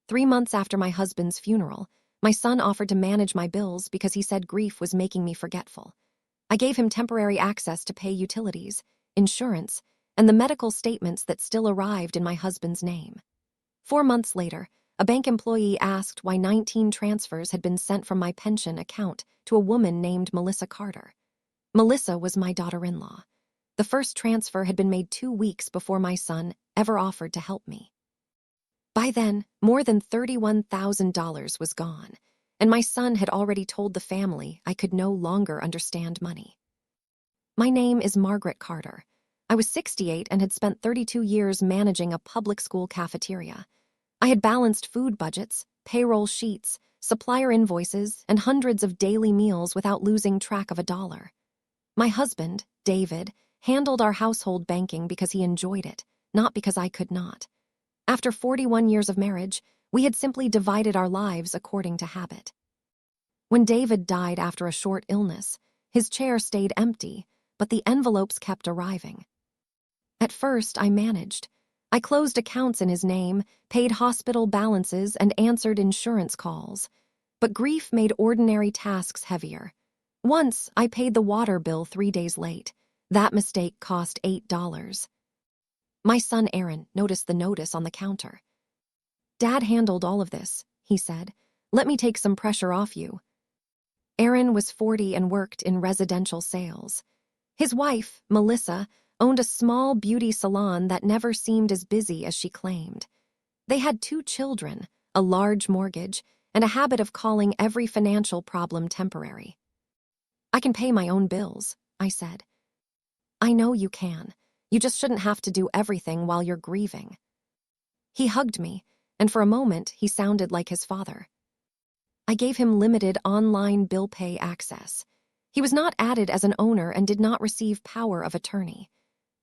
3 months after my husband's funeral, my son offered to manage my bills because he said grief was making me forgetful. I gave him temporary access to pay utilities, insurance, and the medical statements that still arrived in my husband's name. 4 months later, a bank employee asked why 19 transfers had been sent from my pension account to a woman named Melissa Carter. Melissa was my daughter-in-law. The first transfer had been made 2 weeks before my son ever offered to help me. By then, more than $31,000 was gone, and my son had already told the family I could no longer understand money. My name is Margaret Carter. I was 68 and had spent 32 years managing a public school cafeteria. I had balanced food budgets, payroll sheets, supplier invoices, and hundreds of daily meals without losing track of a dollar. My husband, David, handled our household banking because he enjoyed it, not because I could not. After 41 years of marriage, we had simply divided our lives according to habit. When David died after a short illness, his chair stayed empty, but the envelopes kept arriving. At first, I managed. I closed accounts in his name, paid hospital balances, and answered insurance calls. But grief made ordinary tasks heavier. Once, I paid the water bill 3 days late. That mistake cost $8. My son Aaron noticed the notice on the counter. "Dad handled all of this," he said. "Let me take some pressure off you." Aaron was 40 and worked in residential sales. His wife, Melissa, owned a small beauty salon that never seemed as busy as she claimed. They had 2 children, a large mortgage, and a habit of calling every financial problem temporary. "I can pay my own bills," I said. "I know you can. You just shouldn't have to do everything while you're grieving." He hugged me, and for a moment he sounded like his father. I gave him limited online bill pay access. He was not added as an owner and did not receive power of attorney.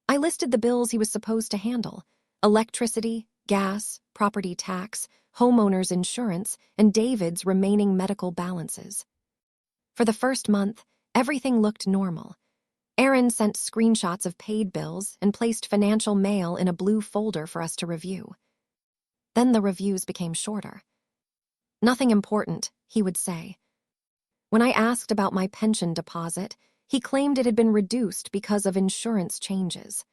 I listed the bills he was supposed to handle: electricity, gas, property tax, homeowner's insurance, and David's remaining medical balances. For the first month, everything looked normal. Aaron sent screenshots of paid bills and placed financial mail in a blue folder for us to review. Then the reviews became shorter. "Nothing important," he would say. When I asked about my pension deposit, he claimed it had been reduced because of insurance changes.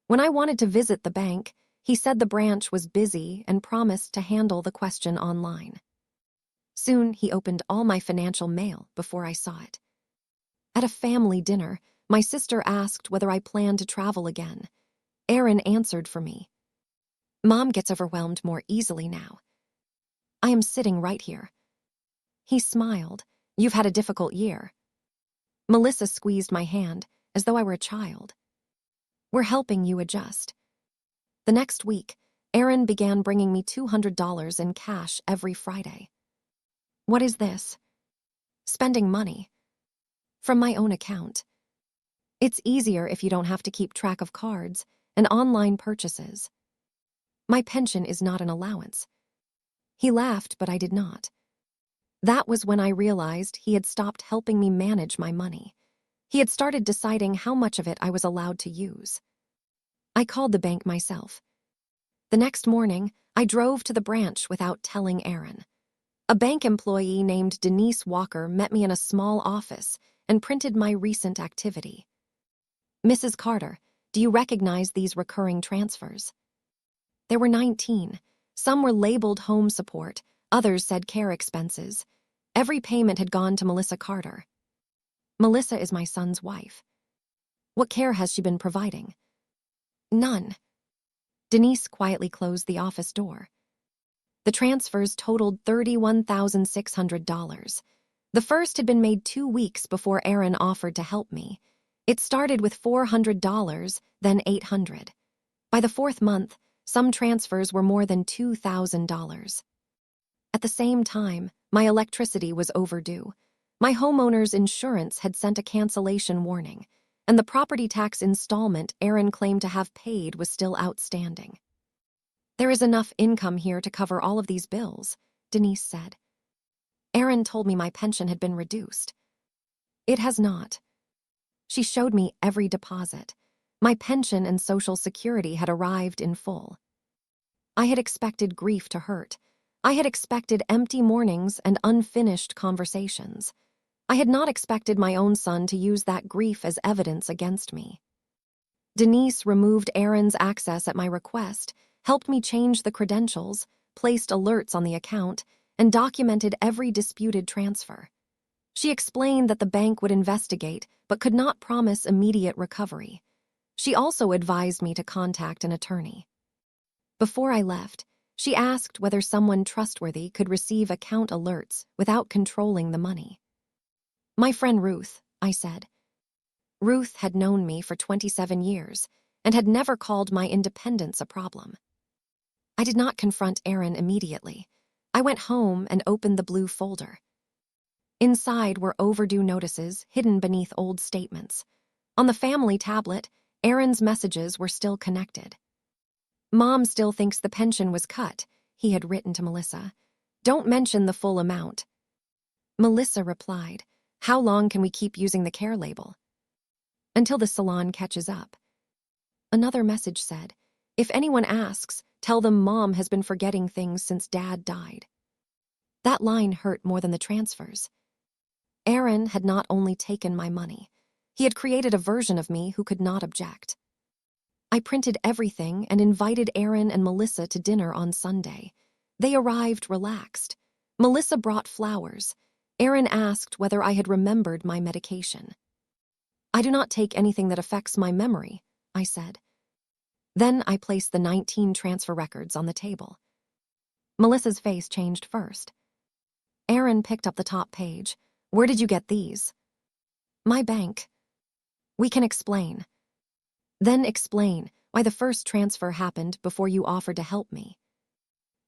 When I wanted to visit the bank, he said the branch was busy and promised to handle the question online. Soon, he opened all my financial mail before I saw it. At a family dinner, my sister asked whether I planned to travel again. Aaron answered for me. "Mom gets overwhelmed more easily now. I am sitting right here." He smiled. "You've had a difficult year." Melissa squeezed my hand, as though I were a child. "We're helping you adjust." The next week, Aaron began bringing me $200 in cash every Friday. "What is this?" "Spending money. From my own account. It's easier if you don't have to keep track of cards and online purchases. My pension is not an allowance." He laughed, but I did not. That was when I realized he had stopped helping me manage my money. He had started deciding how much of it I was allowed to use. I called the bank myself. The next morning, I drove to the branch without telling Aaron. A bank employee named Denise Walker met me in a small office and printed my recent activity. "Mrs. Carter, do you recognize these recurring transfers?" There were 19. Some were labeled home support, others said care expenses. Every payment had gone to Melissa Carter. Melissa is my son's wife. "What care has she been providing?" "None." Denise quietly closed the office door. The transfers totaled $31,600. The first had been made 2 weeks before Aaron offered to help me. It started with $400, then $800. By the 4th month, some transfers were more than $2,000. At the same time, my electricity was overdue. My homeowner's insurance had sent a cancellation warning, and the property tax installment Aaron claimed to have paid was still outstanding. "There is enough income here to cover all of these bills," Denise said. Aaron told me my pension had been reduced. It has not. She showed me every deposit. My pension and Social Security had arrived in full. I had expected grief to hurt. I had expected empty mornings and unfinished conversations. I had not expected my own son to use that grief as evidence against me. Denise removed Aaron's access at my request, helped me change the credentials, placed alerts on the account, and documented every disputed transfer. She explained that the bank would investigate but could not promise immediate recovery. She also advised me to contact an attorney. Before I left, she asked whether someone trustworthy could receive account alerts without controlling the money. My friend Ruth, I said. Ruth had known me for 27 years and had never called my independence a problem. I did not confront Aaron immediately. I went home and opened the blue folder. Inside were overdue notices hidden beneath old statements. On the family tablet, Aaron's messages were still connected. "Mom still thinks the pension was cut," he had written to Melissa. "Don't mention the full amount." Melissa replied, "How long can we keep using the care label?" "Until the salon catches up." Another message said, "If anyone asks, tell them Mom has been forgetting things since Dad died." That line hurt more than the transfers. Aaron had not only taken my money, he had created a version of me who could not object. I printed everything and invited Aaron and Melissa to dinner on Sunday. They arrived relaxed. Melissa brought flowers. Aaron asked whether I had remembered my medication. "I do not take anything that affects my memory," I said. Then I placed the 19 transfer records on the table. Melissa's face changed first. Aaron picked up the top page. "Where did you get these?" "My bank." "We can explain." "Then explain why the first transfer happened before you offered to help me."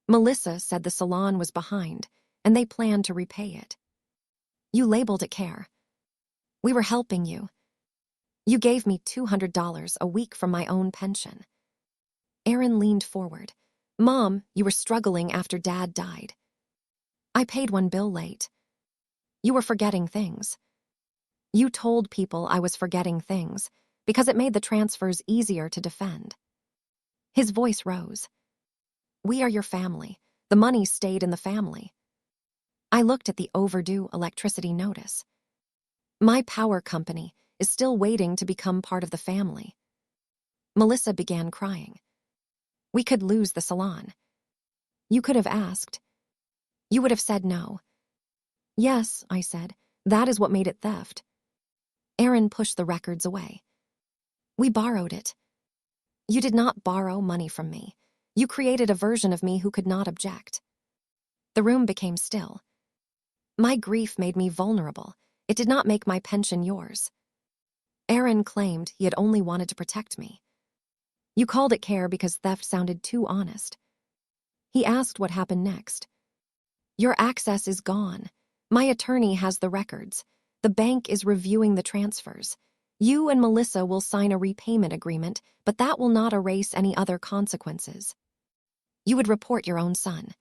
Melissa said the salon was behind, and they planned to repay it. "You labeled it care." "We were helping you." "You gave me $200 a week from my own pension." Aaron leaned forward. "Mom, you were struggling after Dad died." "I paid one bill late." "You were forgetting things." "You told people I was forgetting things because it made the transfers easier to defend." His voice rose. "We are your family. The money stayed in the family." I looked at the overdue electricity notice. "My power company is still waiting to become part of the family." Melissa began crying. "We could lose the salon." "You could have asked." "You would have said no." "Yes," I said. "That is what made it theft." Aaron pushed the records away. "We borrowed it." "You did not borrow money from me. You created a version of me who could not object." The room became still. My grief made me vulnerable. It did not make my pension yours. Aaron claimed he had only wanted to protect me. "You called it care because theft sounded too honest." He asked what happened next. "Your access is gone. My attorney has the records. The bank is reviewing the transfers. You and Melissa will sign a repayment agreement, but that will not erase any other consequences. You would report your own son.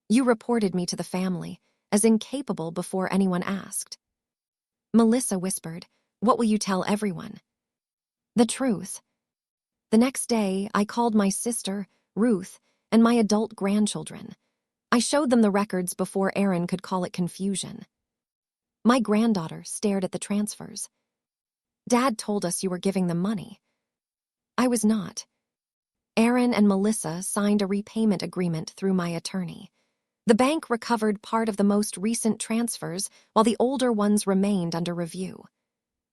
You reported me to the family as incapable before anyone asked." Melissa whispered, "What will you tell everyone?" "The truth." The next day, I called my sister, Ruth, and my adult grandchildren. I showed them the records before Aaron could call it confusion. My granddaughter stared at the transfers. "Dad told us you were giving them money." I was not. Aaron and Melissa signed a repayment agreement through my attorney. The bank recovered part of the most recent transfers while the older ones remained under review.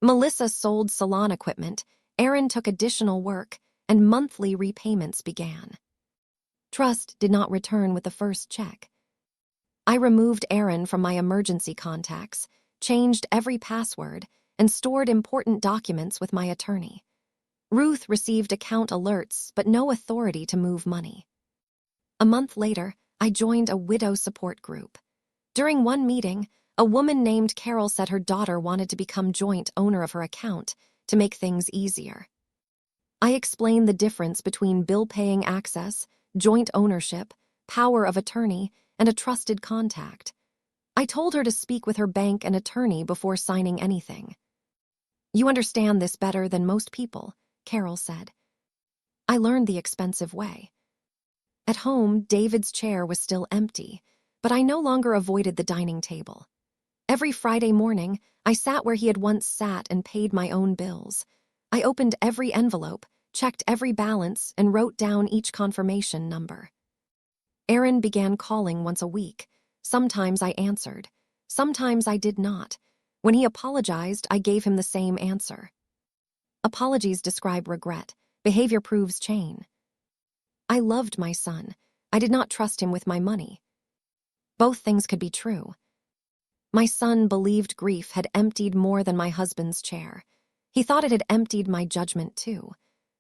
Melissa sold salon equipment, Aaron took additional work, and monthly repayments began. Trust did not return with the first check. I removed Aaron from my emergency contacts, changed every password, and stored important documents with my attorney. Ruth received account alerts but no authority to move money. A month later, I joined a widow support group. During one meeting, a woman named Carol said her daughter wanted to become joint owner of her account to make things easier. I explained the difference between bill-paying access, joint ownership, power of attorney, and a trusted contact. I told her to speak with her bank and attorney before signing anything. "You understand this better than most people," Carol said. "I learned the expensive way." At home, David's chair was still empty, but I no longer avoided the dining table. Every Friday morning, I sat where he had once sat and paid my own bills. I opened every envelope, checked every balance, and wrote down each confirmation number. Aaron began calling once a week. Sometimes I answered. Sometimes I did not. When he apologized, I gave him the same answer. Apologies describe regret. Behavior proves chain. I loved my son. I did not trust him with my money. Both things could be true. My son believed grief had emptied more than my husband's chair. He thought it had emptied my judgment too.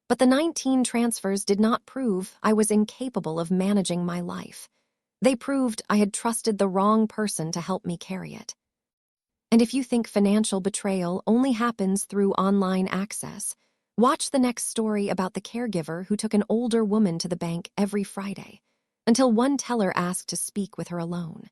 But the 19 transfers did not prove I was incapable of managing my life. They proved I had trusted the wrong person to help me carry it. And if you think financial betrayal only happens through online access, watch the next story about the caregiver who took an older woman to the bank every Friday, until one teller asked to speak with her alone.